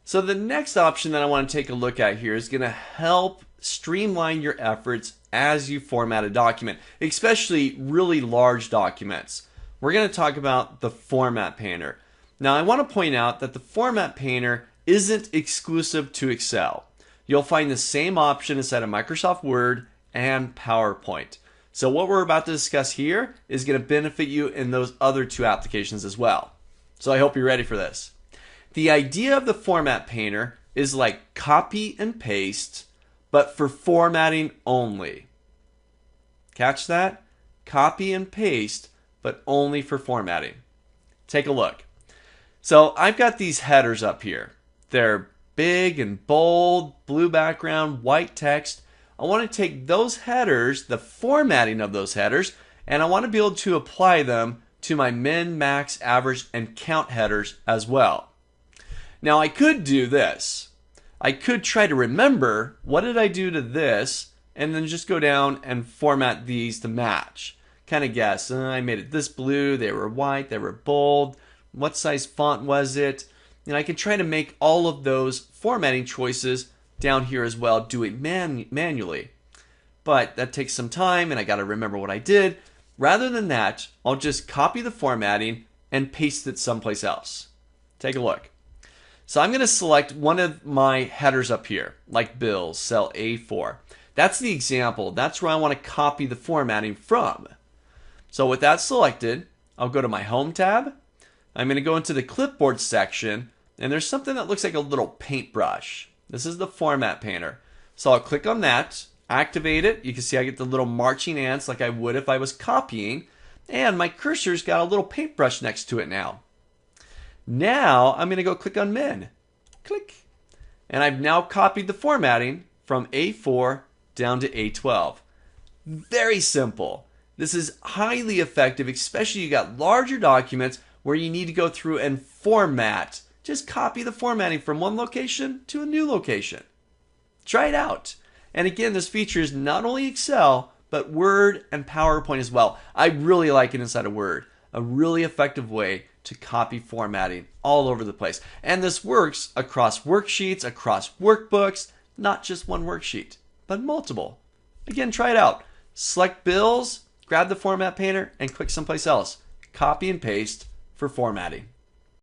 So the next option that I want to take a look at here is going to help streamline your efforts as you format a document, especially really large documents. We're going to talk about the Format Painter. Now I want to point out that the Format Painter isn't exclusive to Excel. You'll find the same option inside of Microsoft Word and PowerPoint. So what we're about to discuss here is going to benefit you in those other two applications as well. So I hope you're ready for this. The idea of the Format Painter is like copy and paste, but for formatting only. Catch that? Copy and paste, but only for formatting. Take a look. So I've got these headers up here. They're big and bold, blue background, white text. I want to take those headers, the formatting of those headers, and I want to be able to apply them to my min, max, average, and count headers as well. Now I could do this. I could try to remember what did I do to this and then just go down and format these to match. Kind of guess. I made it this blue, they were white, they were bold. What size font was it? And I could try to make all of those formatting choices down here as well, do it manually. But that takes some time and I got to remember what I did. Rather than that, I'll just copy the formatting and paste it someplace else. Take a look. So I'm going to select one of my headers up here, like bills, cell A4. That's the example. That's where I want to copy the formatting from. So with that selected, I'll go to my Home tab. I'm going to go into the Clipboard section, and there's something that looks like a little paintbrush. This is the Format Painter. So I'll click on that, activate it. You can see I get the little marching ants like I would if I was copying, and my cursor's got a little paintbrush next to it now. Now I'm going to go click on Min. Click. And I've now copied the formatting from A4 down to A12. Very simple. This is highly effective, especially you got larger documents where you need to go through and format. Just copy the formatting from one location to a new location. Try it out. And again, this features not only Excel, but Word and PowerPoint as well. I really like it inside of Word. A really effective way to copy formatting all over the place. And this works across worksheets, across workbooks, not just one worksheet, but multiple. Again, try it out. Select bills, grab the Format Painter, and click someplace else. Copy and paste for formatting.